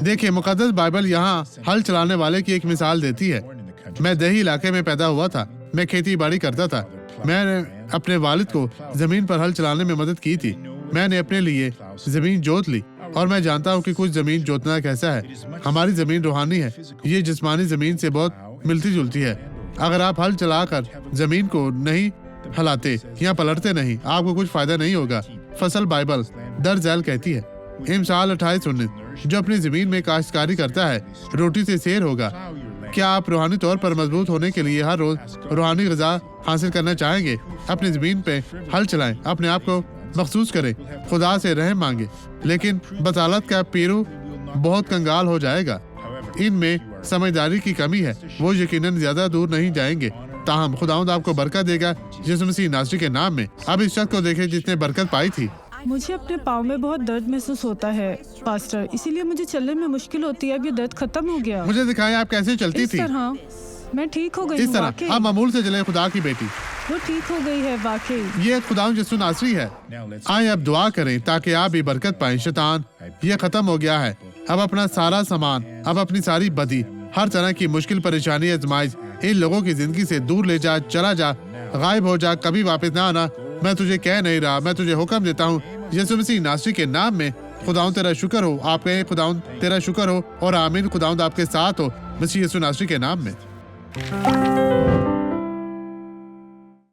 देखिए, मुकद्दस बाइबल यहाँ हल चलाने वाले की एक मिसाल देती है। मैं देही इलाके में पैदा हुआ था। मैं खेती बाड़ी करता था। मैंने अपने वालिद को जमीन पर हल चलाने में मदद की थी। मैंने अपने लिए जमीन जोत ली और मैं जानता हूँ कि कुछ जमीन जोतना कैसा है। हमारी जमीन रूहानी है। ये जिस्मानी जमीन से बहुत मिलती जुलती है। अगर आप हल चलाकर जमीन को नहीं हलाते या पलटते नहीं, आपको कुछ फायदा नहीं होगा। फसल बाइबल दर झैल कहती है, इमसाल 28:19, जो अपनी जमीन में काश्तकारी करता है रोटी से शेर होगा। क्या आप रूहानी तौर पर मजबूत होने के लिए हर रोज रूहानी ग़िज़ा हासिल करना चाहेंगे? अपनी जमीन पे हल चलाएं, अपने आप को मखसूस करें, खुदा से रहम मांगे। लेकिन बसालत का पेरू बहुत कंगाल हो जाएगा। इनमें समझदारी की कमी है। वो यकीनन ज्यादा दूर नहीं जाएंगे। ताहम खुदावंद आपको बरकत देगा यीशु मसीह नासरी के नाम में। अब इस शख्स को देखें जिसने बरकत पाई थी। मुझे अपने पाँव में बहुत दर्द महसूस होता है पास्टर, इसीलिए मुझे चलने में मुश्किल होती है। अब ये दर्द खत्म हो गया। मुझे दिखाएं आप कैसे चलती इस थी। तरह मैं ठीक हो गई इस हूँ, तरह वाकई। आप मामूल से चले खुदा की बेटी। वो ठीक हो गई है वाकई। ये खुदावंद यीशु नासरी है। आए अब दुआ करें ताकि आप भी बरकत पाएं। शैतान ये खत्म हो गया है। अब अपना सारा सामान, अब अपनी सारी बदी, हर तरह की मुश्किल परेशानी आजमाइश इन लोगों की जिंदगी से दूर ले जा। चला जा, गायब हो जा, कभी वापस ना आना। मैं तुझे कह नहीं रहा, मैं तुझे हुक्म देता हूँ यीशु मसीह नासरी के नाम में। खुदावंद तेरा शुक्र हो। आप कहें खुदावंद तेरा शुक्र हो और आमीन। खुदावंद आपके साथ हो मसीह यीशु नासरी के नाम में।